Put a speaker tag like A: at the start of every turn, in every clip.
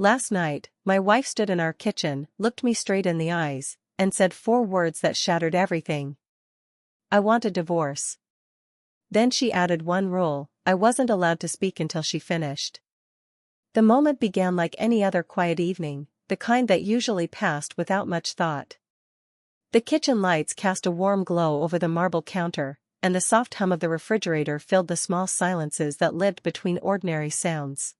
A: Last night, my wife stood in our kitchen, looked me straight in the eyes, and said 4 words that shattered everything. I want a divorce. Then she added one rule: I wasn't allowed to speak until she finished. The moment began like any other quiet evening, the kind that usually passed without much thought. The kitchen lights cast a warm glow over the marble counter, and the soft hum of the refrigerator filled the small silences that lived between ordinary sounds.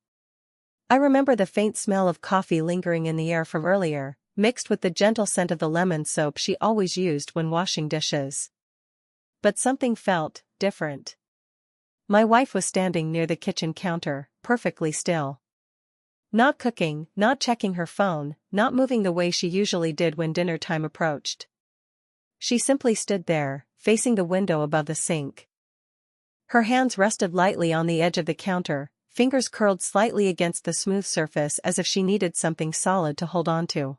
A: I remember the faint smell of coffee lingering in the air from earlier, mixed with the gentle scent of the lemon soap she always used when washing dishes. But something felt different. My wife was standing near the kitchen counter, perfectly still. Not cooking, not checking her phone, not moving the way she usually did when dinner time approached. She simply stood there, facing the window above the sink. Her hands rested lightly on the edge of the counter, fingers curled slightly against the smooth surface as if she needed something solid to hold on to.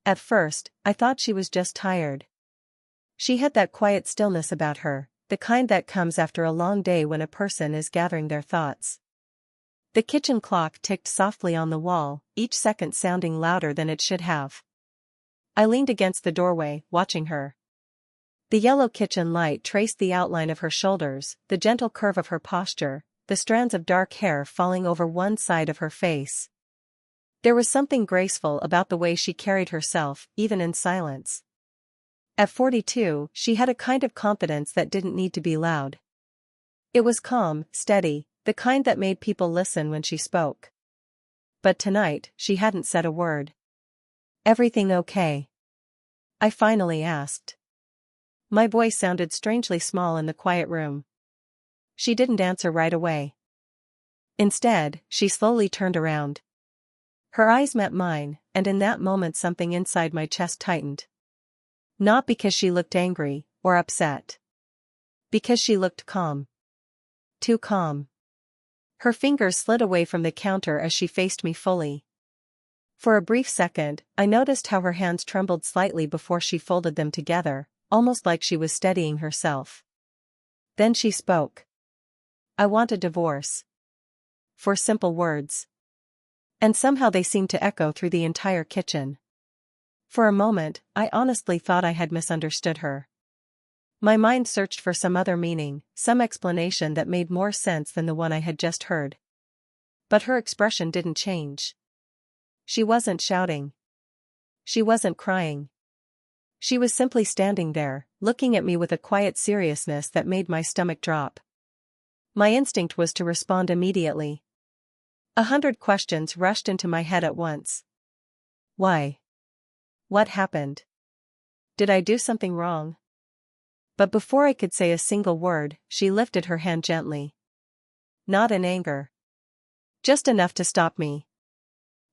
A: At first, I thought she was just tired. She had that quiet stillness about her, the kind that comes after a long day when a person is gathering their thoughts. The kitchen clock ticked softly on the wall, each second sounding louder than it should have. I leaned against the doorway, watching her. The yellow kitchen light traced the outline of her shoulders, the gentle curve of her posture, the strands of dark hair falling over one side of her face. There was something graceful about the way she carried herself, even in silence. At 42, she had a kind of confidence that didn't need to be loud. It was calm, steady, the kind that made people listen when she spoke. But tonight, she hadn't said a word. "Everything okay?" I finally asked. My voice sounded strangely small in the quiet room. She didn't answer right away. Instead, she slowly turned around. Her eyes met mine, and in that moment something inside my chest tightened. Not because she looked angry, or upset. Because she looked calm. Too calm. Her fingers slid away from the counter as she faced me fully. For a brief second, I noticed how her hands trembled slightly before she folded them together, almost like she was steadying herself. Then she spoke. "I want a divorce." 4 simple words. And somehow they seemed to echo through the entire kitchen. For a moment, I honestly thought I had misunderstood her. My mind searched for some other meaning, some explanation that made more sense than the one I had just heard. But her expression didn't change. She wasn't shouting. She wasn't crying. She was simply standing there, looking at me with a quiet seriousness that made my stomach drop. My instinct was to respond immediately. 100 questions rushed into my head at once. Why? What happened? Did I do something wrong? But before I could say a single word, she lifted her hand gently. Not in anger. Just enough to stop me.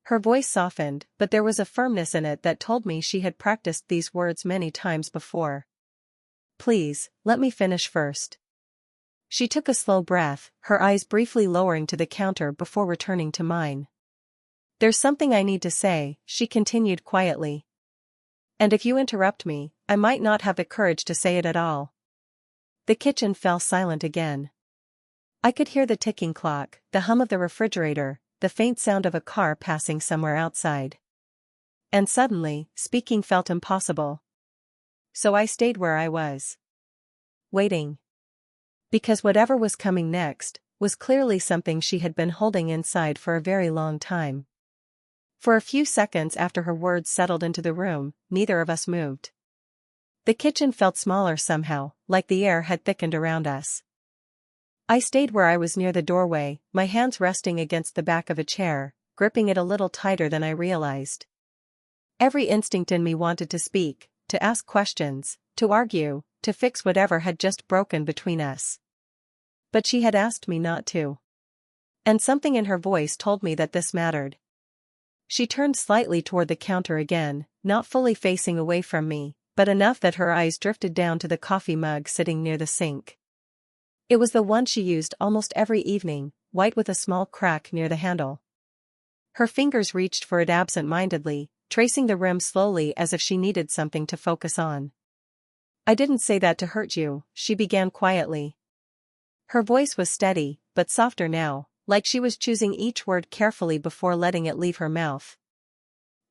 A: Her voice softened, but there was a firmness in it that told me she had practiced these words many times before. Please, let me finish first. She took a slow breath, her eyes briefly lowering to the counter before returning to mine. There's something I need to say, she continued quietly. And if you interrupt me, I might not have the courage to say it at all. The kitchen fell silent again. I could hear the ticking clock, the hum of the refrigerator, the faint sound of a car passing somewhere outside. And suddenly, speaking felt impossible. So I stayed where I was. Waiting. Because whatever was coming next, was clearly something she had been holding inside for a very long time. For a few seconds after her words settled into the room, neither of us moved. The kitchen felt smaller somehow, like the air had thickened around us. I stayed where I was near the doorway, my hands resting against the back of a chair, gripping it a little tighter than I realized. Every instinct in me wanted to speak, to ask questions, to argue, to fix whatever had just broken between us. But she had asked me not to. And something in her voice told me that this mattered. She turned slightly toward the counter again, not fully facing away from me, but enough that her eyes drifted down to the coffee mug sitting near the sink. It was the one she used almost every evening, white with a small crack near the handle. Her fingers reached for it absent-mindedly, tracing the rim slowly as if she needed something to focus on. I didn't say that to hurt you, she began quietly. Her voice was steady, but softer now, like she was choosing each word carefully before letting it leave her mouth.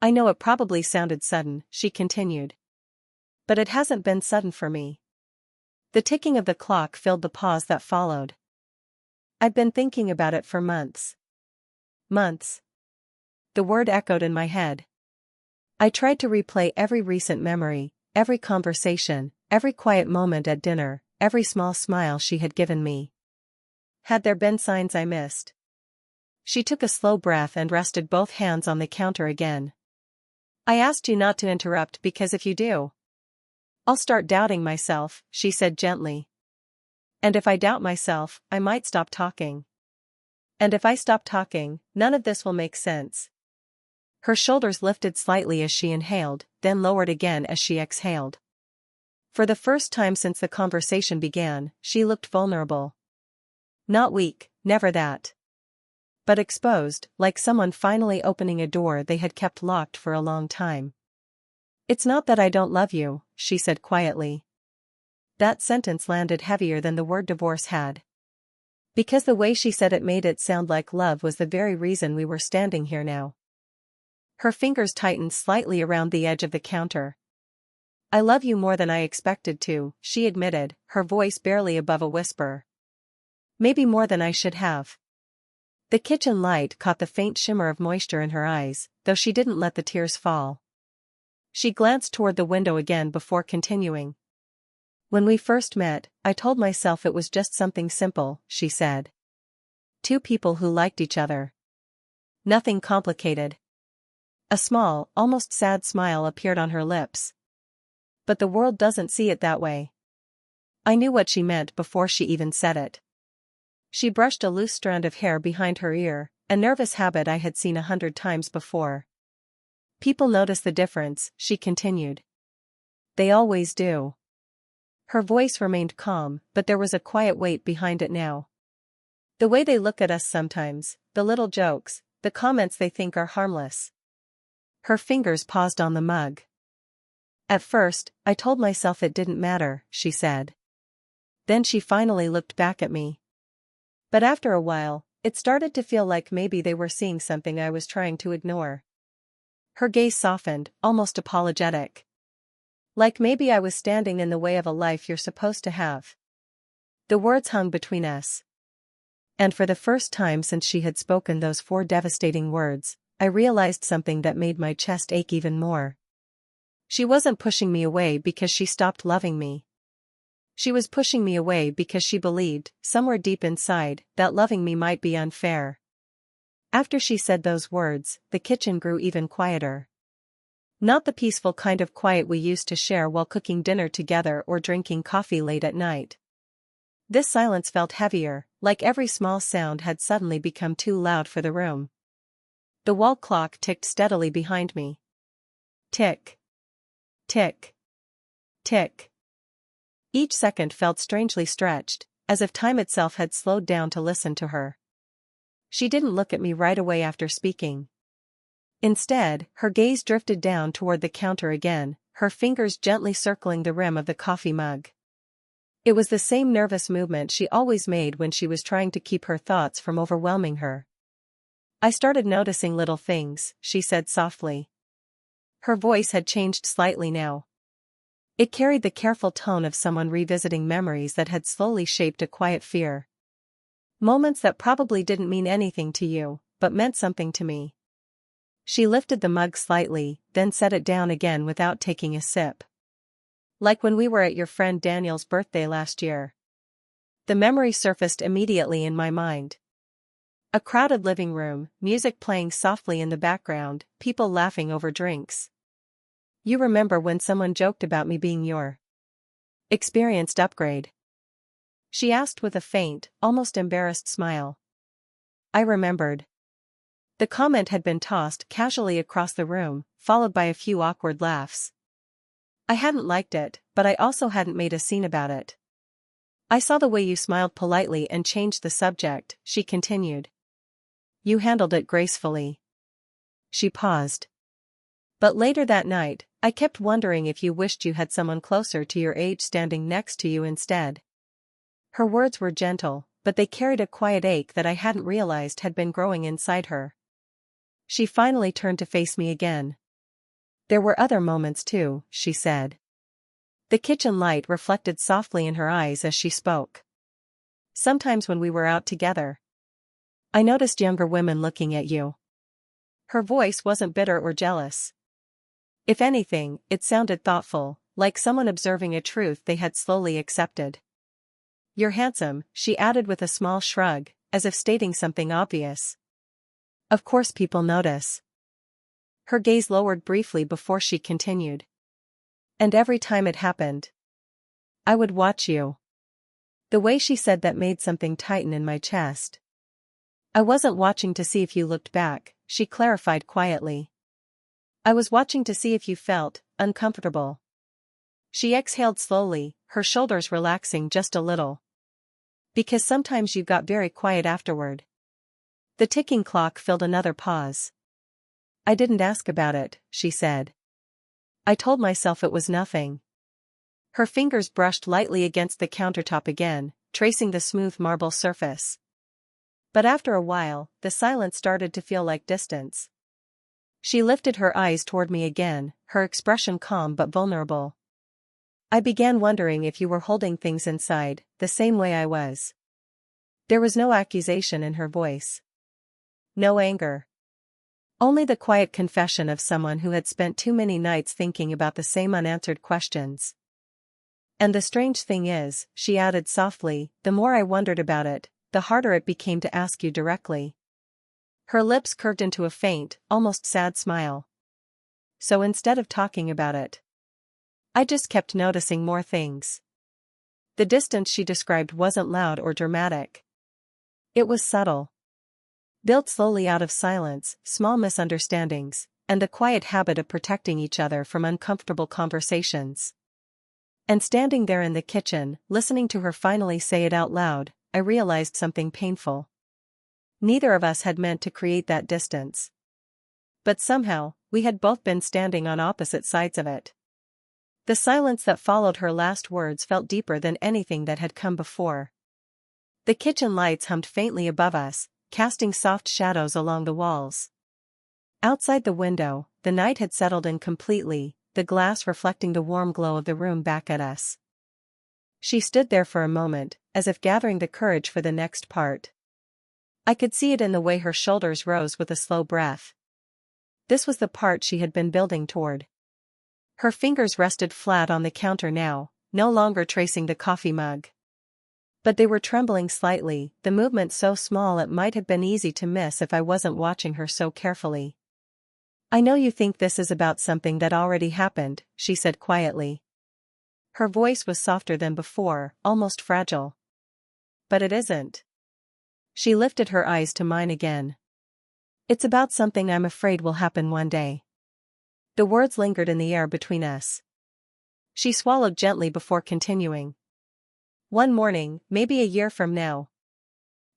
A: I know it probably sounded sudden, she continued. But it hasn't been sudden for me. The ticking of the clock filled the pause that followed. I'd been thinking about it for months. Months. The word echoed in my head. I tried to replay every recent memory, every conversation, every quiet moment at dinner, every small smile she had given me. Had there been signs I missed? She took a slow breath and rested both hands on the counter again. I asked you not to interrupt because if you do, I'll start doubting myself, she said gently. And if I doubt myself, I might stop talking. And if I stop talking, none of this will make sense. Her shoulders lifted slightly as she inhaled, then lowered again as she exhaled. For the first time since the conversation began, she looked vulnerable. Not weak, never that. But exposed, like someone finally opening a door they had kept locked for a long time. It's not that I don't love you, she said quietly. That sentence landed heavier than the word divorce had. Because the way she said it made it sound like love was the very reason we were standing here now. Her fingers tightened slightly around the edge of the counter. I love you more than I expected to, she admitted, her voice barely above a whisper. Maybe more than I should have. The kitchen light caught the faint shimmer of moisture in her eyes, though she didn't let the tears fall. She glanced toward the window again before continuing. When we first met, I told myself it was just something simple, she said. Two people who liked each other. Nothing complicated. A small, almost sad smile appeared on her lips. But the world doesn't see it that way. I knew what she meant before she even said it. She brushed a loose strand of hair behind her ear, a nervous habit I had seen 100 times before. People notice the difference, she continued. They always do. Her voice remained calm, but there was a quiet weight behind it now. The way they look at us sometimes, the little jokes, the comments they think are harmless. Her fingers paused on the mug. At first, I told myself it didn't matter, she said. Then she finally looked back at me. But after a while, it started to feel like maybe they were seeing something I was trying to ignore. Her gaze softened, almost apologetic. Like maybe I was standing in the way of a life you're supposed to have. The words hung between us. And for the first time since she had spoken those 4 devastating words, I realized something that made my chest ache even more. She wasn't pushing me away because she stopped loving me. She was pushing me away because she believed, somewhere deep inside, that loving me might be unfair. After she said those words, the kitchen grew even quieter. Not the peaceful kind of quiet we used to share while cooking dinner together or drinking coffee late at night. This silence felt heavier, like every small sound had suddenly become too loud for the room. The wall clock ticked steadily behind me. Tick. Tick. Tick. Each second felt strangely stretched, as if time itself had slowed down to listen to her. She didn't look at me right away after speaking. Instead, her gaze drifted down toward the counter again, her fingers gently circling the rim of the coffee mug. It was the same nervous movement she always made when she was trying to keep her thoughts from overwhelming her. I started noticing little things, she said softly. Her voice had changed slightly now. It carried the careful tone of someone revisiting memories that had slowly shaped a quiet fear. Moments that probably didn't mean anything to you, but meant something to me. She lifted the mug slightly, then set it down again without taking a sip. Like when we were at your friend Daniel's birthday last year. The memory surfaced immediately in my mind. A crowded living room, music playing softly in the background, people laughing over drinks. You remember when someone joked about me being your experienced upgrade? She asked with a faint, almost embarrassed smile. I remembered. The comment had been tossed casually across the room, followed by a few awkward laughs. I hadn't liked it, but I also hadn't made a scene about it. I saw the way you smiled politely and changed the subject, she continued. You handled it gracefully. She paused. But later that night, I kept wondering if you wished you had someone closer to your age standing next to you instead. Her words were gentle, but they carried a quiet ache that I hadn't realized had been growing inside her. She finally turned to face me again. "There were other moments too," she said. The kitchen light reflected softly in her eyes as she spoke. "Sometimes when we were out together, I noticed younger women looking at you." Her voice wasn't bitter or jealous. If anything, it sounded thoughtful, like someone observing a truth they had slowly accepted. "You're handsome," she added with a small shrug, as if stating something obvious. "Of course people notice." Her gaze lowered briefly before she continued. "And every time it happened, I would watch you." The way she said that made something tighten in my chest. "I wasn't watching to see if you looked back," she clarified quietly. "I was watching to see if you felt uncomfortable." She exhaled slowly, her shoulders relaxing just a little. "Because sometimes you got very quiet afterward." The ticking clock filled another pause. "I didn't ask about it," she said. "I told myself it was nothing." Her fingers brushed lightly against the countertop again, tracing the smooth marble surface. But after a while, the silence started to feel like distance. She lifted her eyes toward me again, her expression calm but vulnerable. "I began wondering if you were holding things inside, the same way I was." There was no accusation in her voice. No anger. Only the quiet confession of someone who had spent too many nights thinking about the same unanswered questions. "And the strange thing is," she added softly, "the more I wondered about it, the harder it became to ask you directly." Her lips curved into a faint, almost sad smile. "So instead of talking about it, I just kept noticing more things." The distance she described wasn't loud or dramatic. It was subtle. Built slowly out of silence, small misunderstandings, and the quiet habit of protecting each other from uncomfortable conversations. And standing there in the kitchen, listening to her finally say it out loud, I realized something painful. Neither of us had meant to create that distance. But somehow, we had both been standing on opposite sides of it. The silence that followed her last words felt deeper than anything that had come before. The kitchen lights hummed faintly above us, casting soft shadows along the walls. Outside the window, the night had settled in completely, the glass reflecting the warm glow of the room back at us. She stood there for a moment, as if gathering the courage for the next part. I could see it in the way her shoulders rose with a slow breath. This was the part she had been building toward. Her fingers rested flat on the counter now, no longer tracing the coffee mug. But they were trembling slightly, the movement so small it might have been easy to miss if I wasn't watching her so carefully. "I know you think this is about something that already happened," she said quietly. Her voice was softer than before, almost fragile. "But it isn't." She lifted her eyes to mine again. "It's about something I'm afraid will happen one day." The words lingered in the air between us. She swallowed gently before continuing. "One morning, maybe a year from now.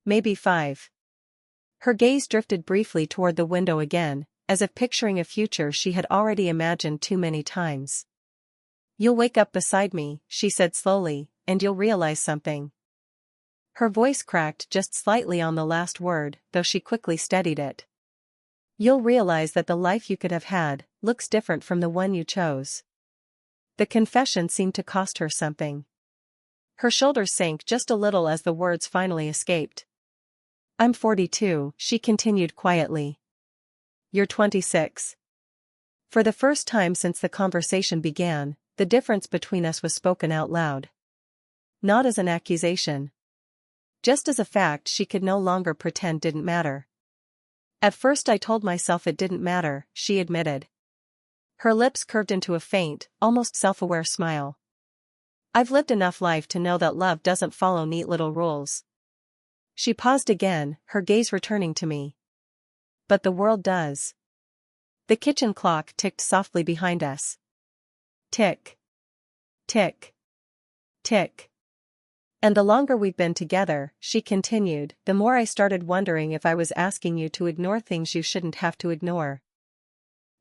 A: Maybe 5. Her gaze drifted briefly toward the window again, as if picturing a future she had already imagined too many times. "You'll wake up beside me," she said slowly, "and you'll realize something." Her voice cracked just slightly on the last word, though she quickly steadied it. "You'll realize that the life you could have had looks different from the one you chose." The confession seemed to cost her something. Her shoulders sank just a little as the words finally escaped. "I'm 42, she continued quietly. "You're 26. For the first time since the conversation began, the difference between us was spoken out loud. Not as an accusation. Just as a fact she could no longer pretend didn't matter. "At first I told myself it didn't matter," she admitted. Her lips curved into a faint, almost self-aware smile. "I've lived enough life to know that love doesn't follow neat little rules." She paused again, her gaze returning to me. "But the world does." The kitchen clock ticked softly behind us. Tick. Tick. Tick. "And the longer we've been together," she continued, "the more I started wondering if I was asking you to ignore things you shouldn't have to ignore."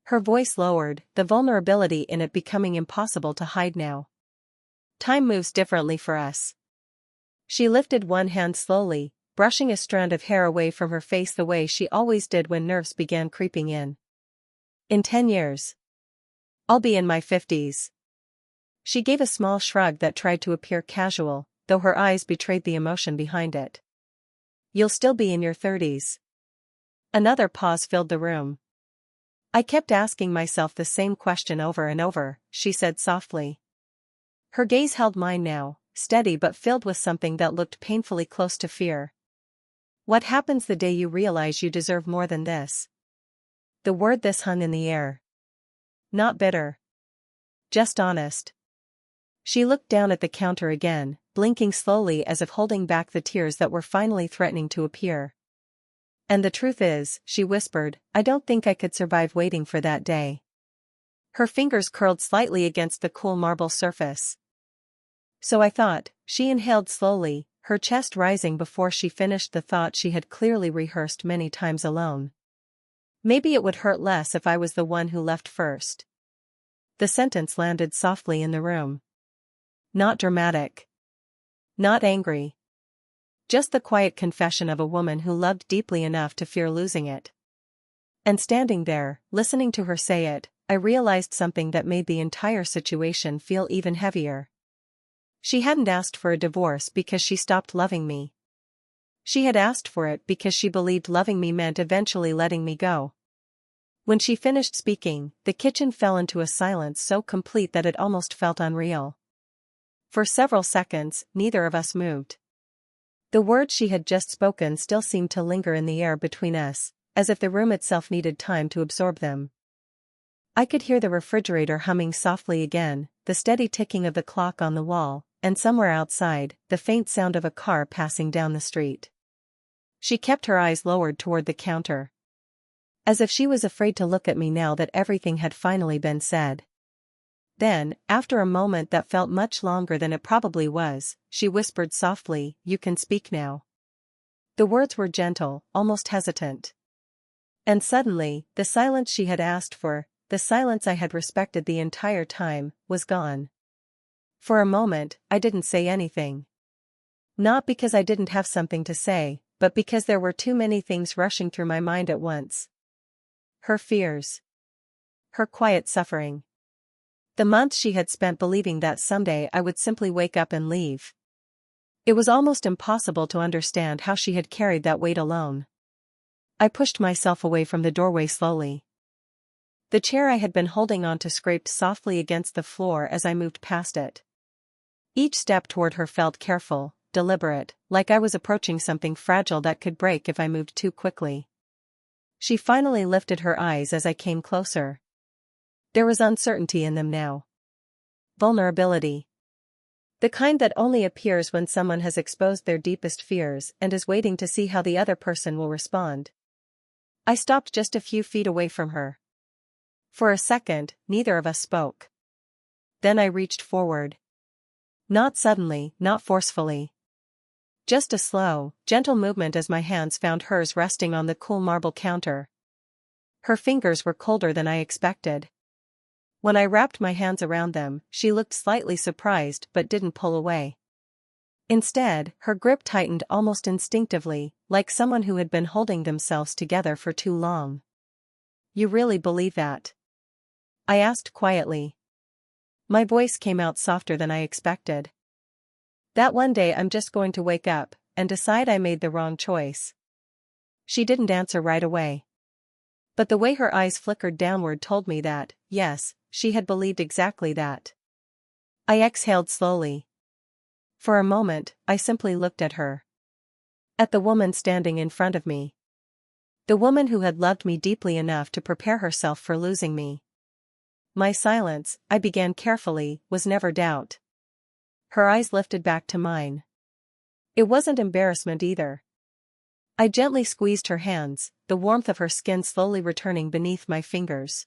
A: Her voice lowered, the vulnerability in it becoming impossible to hide now. "Time moves differently for us," She lifted one hand slowly, brushing a strand of hair away from her face the way she always did when nerves began creeping in. In 10 years. I'll be in my 50s. She gave a small shrug that tried to appear casual, though her eyes betrayed the emotion behind it. You'll still be in your 30s. Another pause filled the room. I kept asking myself the same question over and over, she said softly. Her gaze held mine now, steady but filled with something that looked painfully close to fear. What happens the day you realize you deserve more than this? The word "this" hung in the air. Not bitter. Just honest. She looked down at the counter again, blinking slowly as if holding back the tears that were finally threatening to appear. And the truth is, she whispered, I don't think I could survive waiting for that day. Her fingers curled slightly against the cool marble surface. So I thought, she inhaled slowly, her chest rising before she finished the thought she had clearly rehearsed many times alone. Maybe it would hurt less if I was the one who left first. The sentence landed softly in the room. Not dramatic. Not angry. Just the quiet confession of a woman who loved deeply enough to fear losing it. And standing there, listening to her say it, I realized something that made the entire situation feel even heavier. She hadn't asked for a divorce because she stopped loving me. She had asked for it because she believed loving me meant eventually letting me go. When she finished speaking, the kitchen fell into a silence so complete that it almost felt unreal. For several seconds, neither of us moved. The words she had just spoken still seemed to linger in the air between us, as if the room itself needed time to absorb them. I could hear the refrigerator humming softly again, the steady ticking of the clock on the wall, and somewhere outside, the faint sound of a car passing down the street. She kept her eyes lowered toward the counter. As if she was afraid to look at me now that everything had finally been said. Then, after a moment that felt much longer than it probably was, she whispered softly, You can speak now. The words were gentle, almost hesitant. And suddenly, the silence she had asked for, the silence I had respected the entire time, was gone. For a moment, I didn't say anything. Not because I didn't have something to say, but because there were too many things rushing through my mind at once. Her fears. Her quiet suffering. The months she had spent believing that someday I would simply wake up and leave. It was almost impossible to understand how she had carried that weight alone. I pushed myself away from the doorway slowly. The chair I had been holding onto scraped softly against the floor as I moved past it. Each step toward her felt careful, deliberate, like I was approaching something fragile that could break if I moved too quickly. She finally lifted her eyes as I came closer. There was uncertainty in them now. Vulnerability. The kind that only appears when someone has exposed their deepest fears and is waiting to see how the other person will respond. I stopped just a few feet away from her. For a second, neither of us spoke. Then I reached forward. Not suddenly, not forcefully. Just a slow, gentle movement as my hands found hers resting on the cool marble counter. Her fingers were colder than I expected. When I wrapped my hands around them, she looked slightly surprised but didn't pull away. Instead, her grip tightened almost instinctively, like someone who had been holding themselves together for too long. You really believe that? I asked quietly. My voice came out softer than I expected. That one day I'm just going to wake up and decide I made the wrong choice. She didn't answer right away. But the way her eyes flickered downward told me that, yes, she had believed exactly that. I exhaled slowly. For a moment, I simply looked at her. At the woman standing in front of me. The woman who had loved me deeply enough to prepare herself for losing me. My silence, I began carefully, was never doubt. Her eyes lifted back to mine. It wasn't embarrassment either. I gently squeezed her hands, the warmth of her skin slowly returning beneath my fingers.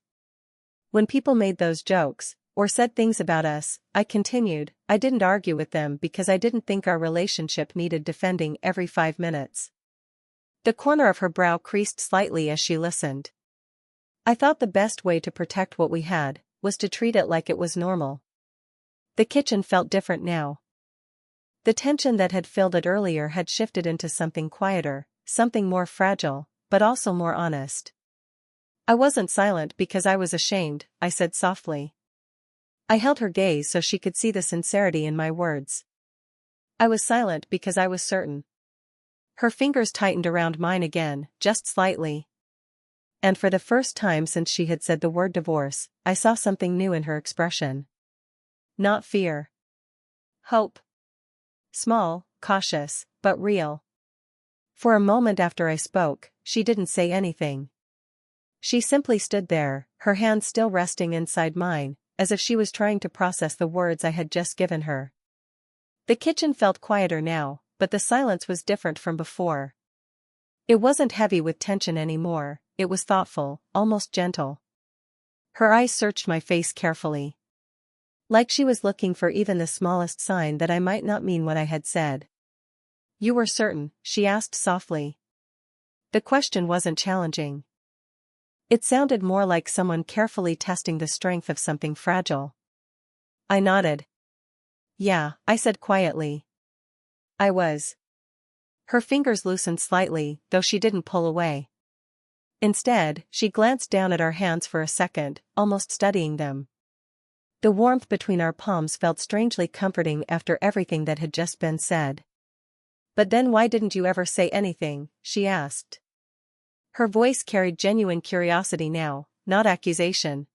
A: When people made those jokes, or said things about us, I continued, I didn't argue with them because I didn't think our relationship needed defending every 5 minutes. The corner of her brow creased slightly as she listened. I thought the best way to protect what we had was to treat it like it was normal. The kitchen felt different now. The tension that had filled it earlier had shifted into something quieter, something more fragile, but also more honest. I wasn't silent because I was ashamed, I said softly. I held her gaze so she could see the sincerity in my words. I was silent because I was certain. Her fingers tightened around mine again, just slightly. And for the first time since she had said the word divorce, I saw something new in her expression. Not fear. Hope. Small, cautious, but real. For a moment after I spoke, she didn't say anything. She simply stood there, her hands still resting inside mine, as if she was trying to process the words I had just given her. The kitchen felt quieter now, but the silence was different from before. It wasn't heavy with tension anymore, it was thoughtful, almost gentle. Her eyes searched my face carefully. Like she was looking for even the smallest sign that I might not mean what I had said. You were certain, she asked softly. The question wasn't challenging. It sounded more like someone carefully testing the strength of something fragile. I nodded. Yeah, I said quietly. I was. Her fingers loosened slightly, though she didn't pull away. Instead, she glanced down at our hands for a second, almost studying them. The warmth between our palms felt strangely comforting after everything that had just been said. But then why didn't you ever say anything, she asked. Her voice carried genuine curiosity now, not accusation.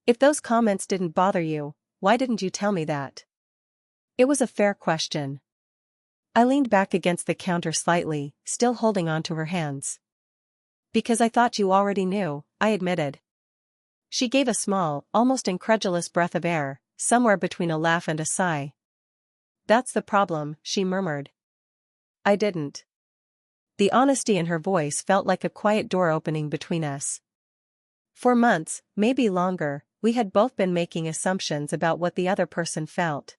A: If those comments didn't bother you, why didn't you tell me that? It was a fair question. I leaned back against the counter slightly, still holding on to her hands. Because I thought you already knew, I admitted. She gave a small, almost incredulous breath of air, somewhere between a laugh and a sigh. That's the problem, she murmured. I didn't. The honesty in her voice felt like a quiet door opening between us. For months, maybe longer, we had both been making assumptions about what the other person felt.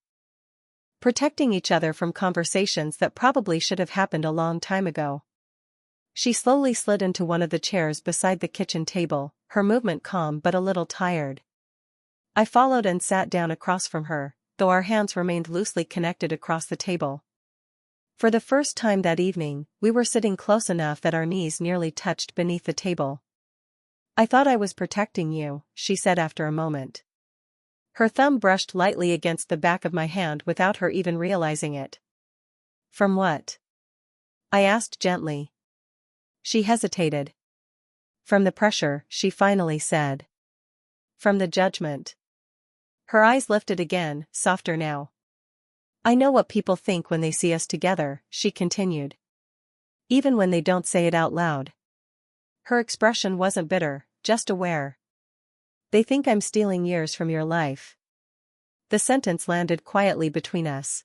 A: Protecting each other from conversations that probably should have happened a long time ago. She slowly slid into one of the chairs beside the kitchen table, her movement calm but a little tired. I followed and sat down across from her, though our hands remained loosely connected across the table. For the first time that evening, we were sitting close enough that our knees nearly touched beneath the table. I thought I was protecting you, she said after a moment. Her thumb brushed lightly against the back of my hand without her even realizing it. From what? I asked gently. She hesitated. From the pressure, she finally said. From the judgment. Her eyes lifted again, softer now. I know what people think when they see us together, she continued. Even when they don't say it out loud. Her expression wasn't bitter, just aware. They think I'm stealing years from your life. The sentence landed quietly between us.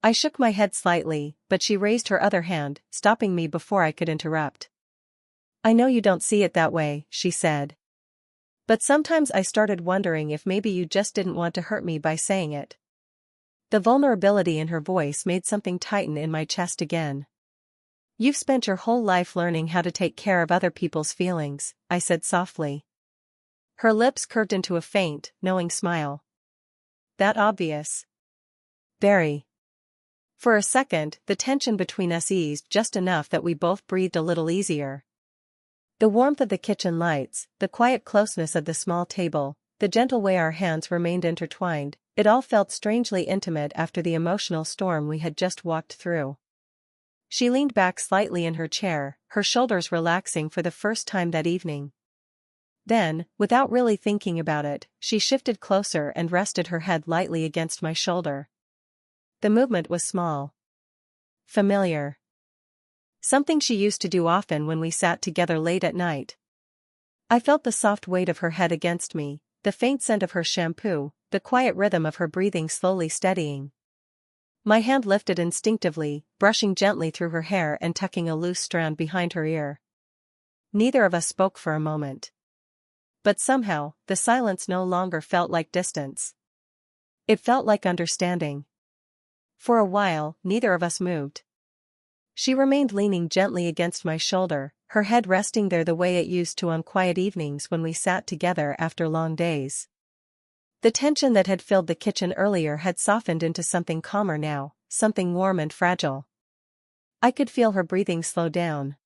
A: I shook my head slightly, but she raised her other hand, stopping me before I could interrupt. I know you don't see it that way, she said. But sometimes I started wondering if maybe you just didn't want to hurt me by saying it. The vulnerability in her voice made something tighten in my chest again. You've spent your whole life learning how to take care of other people's feelings, I said softly. Her lips curved into a faint, knowing smile. That obvious? Very. For a second, the tension between us eased just enough that we both breathed a little easier. The warmth of the kitchen lights, the quiet closeness of the small table, the gentle way our hands remained intertwined, it all felt strangely intimate after the emotional storm we had just walked through. She leaned back slightly in her chair, her shoulders relaxing for the first time that evening. Then, without really thinking about it, she shifted closer and rested her head lightly against my shoulder. The movement was small. Familiar. Something she used to do often when we sat together late at night. I felt the soft weight of her head against me, the faint scent of her shampoo, the quiet rhythm of her breathing slowly steadying. My hand lifted instinctively, brushing gently through her hair and tucking a loose strand behind her ear. Neither of us spoke for a moment. But somehow, the silence no longer felt like distance. It felt like understanding. For a while, neither of us moved. She remained leaning gently against my shoulder, her head resting there the way it used to on quiet evenings when we sat together after long days. The tension that had filled the kitchen earlier had softened into something calmer now, something warm and fragile. I could feel her breathing slow down.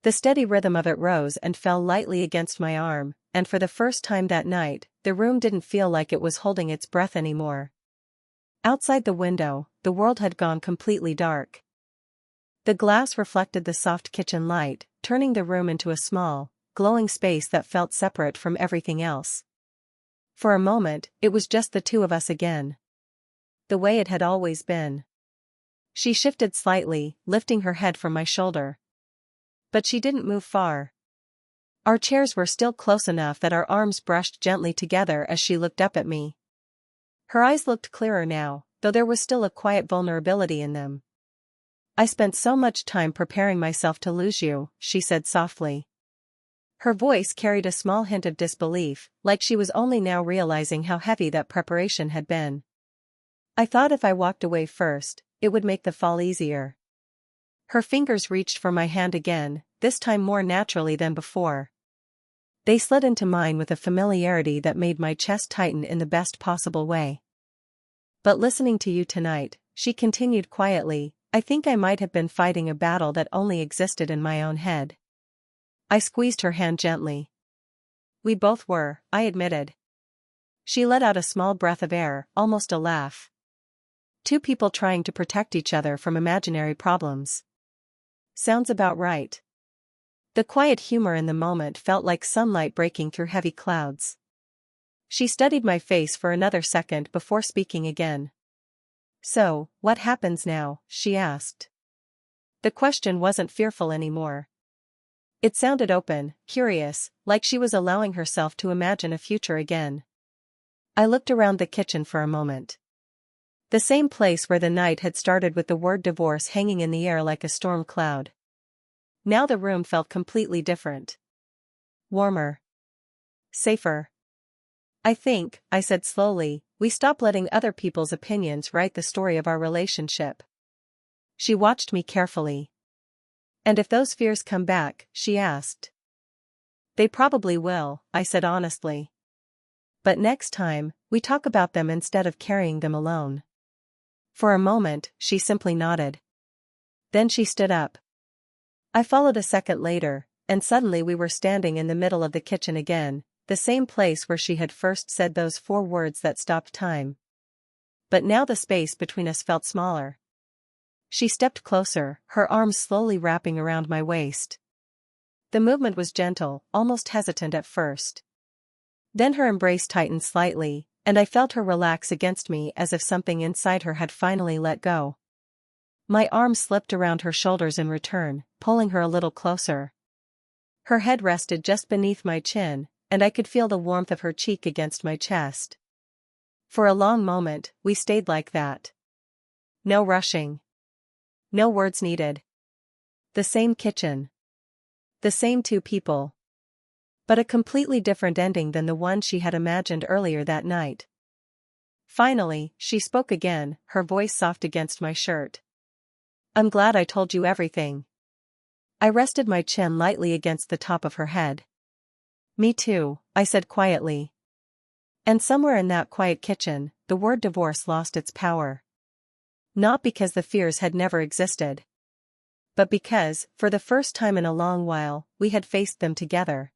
A: The steady rhythm of it rose and fell lightly against my arm, and for the first time that night, the room didn't feel like it was holding its breath anymore. Outside the window, the world had gone completely dark. The glass reflected the soft kitchen light, turning the room into a small, glowing space that felt separate from everything else. For a moment, it was just the two of us again. The way it had always been. She shifted slightly, lifting her head from my shoulder. But she didn't move far. Our chairs were still close enough that our arms brushed gently together as she looked up at me. Her eyes looked clearer now, though there was still a quiet vulnerability in them. "I spent so much time preparing myself to lose you," she said softly. Her voice carried a small hint of disbelief, like she was only now realizing how heavy that preparation had been. "I thought if I walked away first, it would make the fall easier." Her fingers reached for my hand again, this time more naturally than before. They slid into mine with a familiarity that made my chest tighten in the best possible way. "But listening to you tonight," she continued quietly, "I think I might have been fighting a battle that only existed in my own head." I squeezed her hand gently. "We both were," I admitted. She let out a small breath of air, almost a laugh. "Two people trying to protect each other from imaginary problems. Sounds about right." The quiet humor in the moment felt like sunlight breaking through heavy clouds. She studied my face for another second before speaking again. "So, what happens now?" she asked. The question wasn't fearful anymore. It sounded open, curious, like she was allowing herself to imagine a future again. I looked around the kitchen for a moment. The same place where the night had started with the word divorce hanging in the air like a storm cloud. Now the room felt completely different. Warmer. Safer. "I think," I said slowly, "we stop letting other people's opinions write the story of our relationship." She watched me carefully. "And if those fears come back?" she asked. "They probably will," I said honestly. "But next time, we talk about them instead of carrying them alone." For a moment, she simply nodded. Then she stood up. I followed a second later, and suddenly we were standing in the middle of the kitchen again, the same place where she had first said those 4 words that stopped time. But now the space between us felt smaller. She stepped closer, her arms slowly wrapping around my waist. The movement was gentle, almost hesitant at first. Then her embrace tightened slightly, and I felt her relax against me as if something inside her had finally let go. My arm slipped around her shoulders in return, pulling her a little closer. Her head rested just beneath my chin, and I could feel the warmth of her cheek against my chest. For a long moment, we stayed like that. No rushing. No words needed. The same kitchen. The same 2 people. But a completely different ending than the one she had imagined earlier that night. Finally, she spoke again, her voice soft against my shirt. "I'm glad I told you everything." I rested my chin lightly against the top of her head. "Me too," I said quietly. And somewhere in that quiet kitchen, the word divorce lost its power. Not because the fears had never existed, but because, for the first time in a long while, we had faced them together.